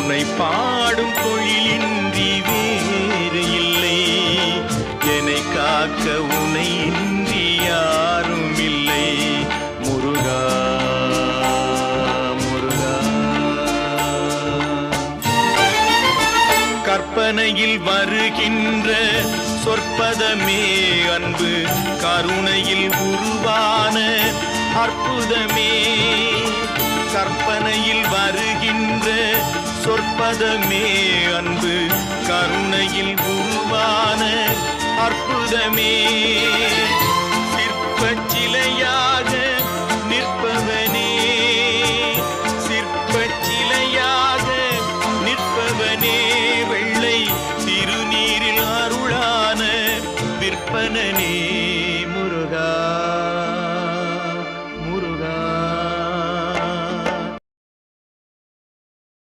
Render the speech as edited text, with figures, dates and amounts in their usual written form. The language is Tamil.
உன்னை பாடும் தொழிலின்றி வேறு இல்லை. என்னை காக்க உன்னை இன்றி யாரும் இல்லை. முருகா முருகா. கற்பனையில் வருகின்ற சொற்பதமே அன்பு, கருணையில் உருவான அற்புதமே. கற்பனையில் வருகின்ற சொற்பதமே அன்பு, கருணையில் உருவான அற்புதமே. சிற்பச் சிலையா